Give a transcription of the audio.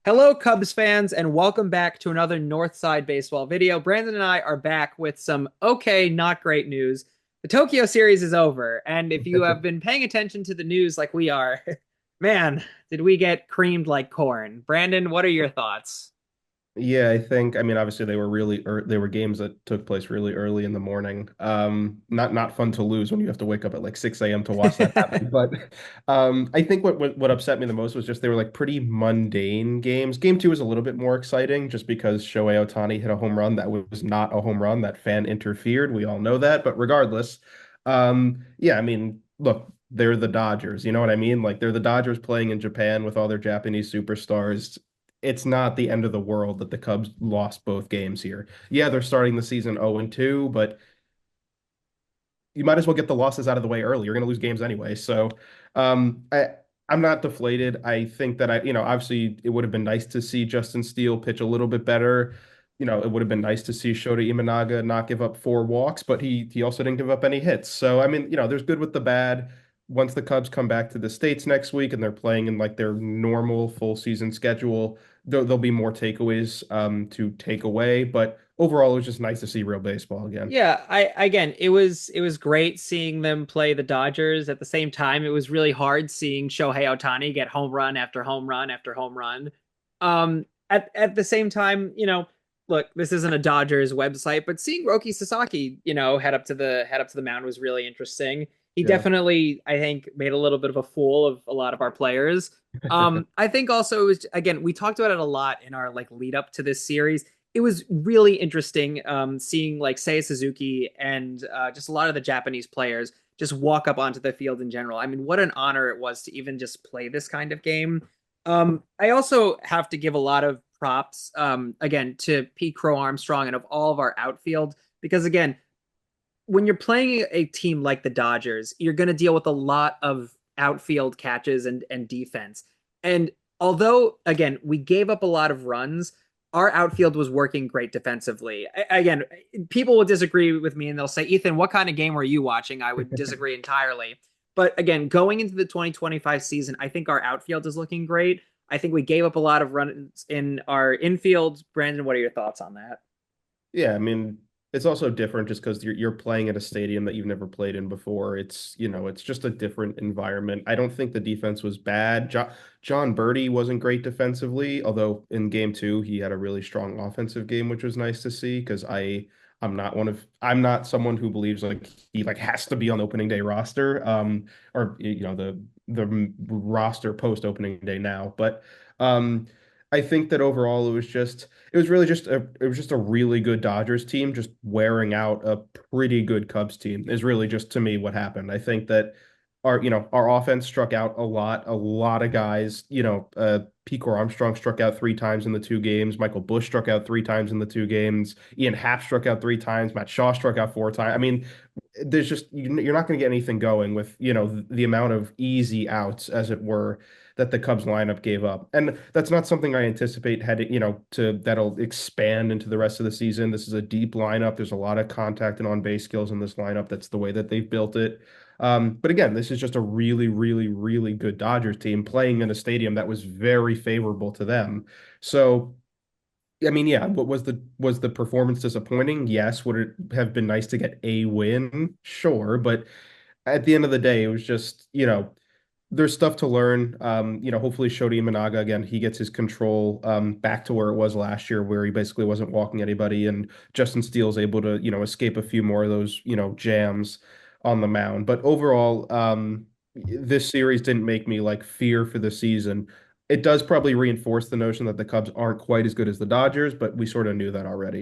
Hello, Cubs fans, and welcome back to another Northside Baseball video. Brandon and I are back with some okay, not great news. The Tokyo series is over, and if you have been paying attention to the news like we are, man, did we get creamed like corn. Brandon, what are your thoughts? Yeah, I mean, obviously they were games that took place really early in the morning. Not fun to lose when you have to wake up at like 6 a.m. to watch that happen. But I think what upset me the most was just they were like pretty mundane games. Game two was a little bit more exciting just because Shohei Ohtani hit a home run that was not a home run. That fan interfered. We all know that. But regardless, yeah, I mean, look, they're the Dodgers. You know what I mean? Like they're the Dodgers playing in Japan with all their Japanese superstars. It's not the end of the world that the Cubs lost both games here. Yeah, they're starting the season 0-2, but you might as well get the losses out of the way early. You're going to lose games anyway. So, I'm not deflated. I think that obviously it would have been nice to see Justin Steele pitch a little bit better. It would have been nice to see Shota Imanaga not give up four walks, but he also didn't give up any hits. So, I mean, there's good with the bad. Once the Cubs come back to the States next week and they're playing in like their normal full season schedule, there'll be more takeaways to take away. But overall, it was just nice to see real baseball again. Yeah, I again, it was great seeing them play the Dodgers. At the same time, it was really hard seeing Shohei Ohtani get home run after home run after home run. At the same time, look, this isn't a Dodgers website, but seeing Roki Sasaki, head up to the mound was really interesting. He Yeah. definitely, I think, made a little bit of a fool of a lot of our players. I think also it was again, we talked about it a lot in our like lead up to this series. It was really interesting seeing like Seiya Suzuki and just a lot of the Japanese players just walk up onto the field in general. I mean, what an honor it was to even just play this kind of game. I also have to give a lot of props again to Pete Crow Armstrong and of all of our outfield because again, when you're playing a team like the Dodgers, you're going to deal with a lot of outfield catches and defense. And although again, we gave up a lot of runs, our outfield was working great defensively. Again, people will disagree with me and they'll say, "Ethan, what kind of game were you watching?" I would disagree entirely. But again, going into the 2025 season, I think our outfield is looking great. I think we gave up a lot of runs in our infield. Brandon, what are your thoughts on that? Yeah, I mean, it's also different just because you're playing at a stadium that you've never played in before. It's just a different environment. I don't think the defense was bad. John Birdie wasn't great defensively, although in game two he had a really strong offensive game, which was nice to see because I'm not someone who believes like he like has to be on the opening day roster, or the roster post opening day now. But um I think that overall it was just a really good Dodgers team just wearing out a pretty good Cubs team is really just to me what happened. I think that our offense struck out a lot of guys. Pete Armstrong struck out three times in the two games. Michael Busch struck out three times in the two games. Ian Happ struck out three times. Matt Shaw struck out four times. I mean, there's just you're not going to get anything going with the amount of easy outs, as it were, that the Cubs lineup gave up. And that's not something I anticipate heading, to that'll expand into the rest of the season. This is a deep lineup. There's a lot of contact and on-base skills in this lineup. That's the way that they've built it. But again, this is just a really, really, really good Dodgers team playing in a stadium that was very favorable to them. So, I mean, yeah, what was the performance disappointing? Yes. Would it have been nice to get a win? Sure, but at the end of the day, it was just, there's stuff to learn. Hopefully Shodi Imanaga again, he gets his control back to where it was last year, where he basically wasn't walking anybody, and Justin Steele's able to, escape a few more of those, jams on the mound. But overall, this series didn't make me like fear for the season. It does probably reinforce the notion that the Cubs aren't quite as good as the Dodgers, but we sort of knew that already.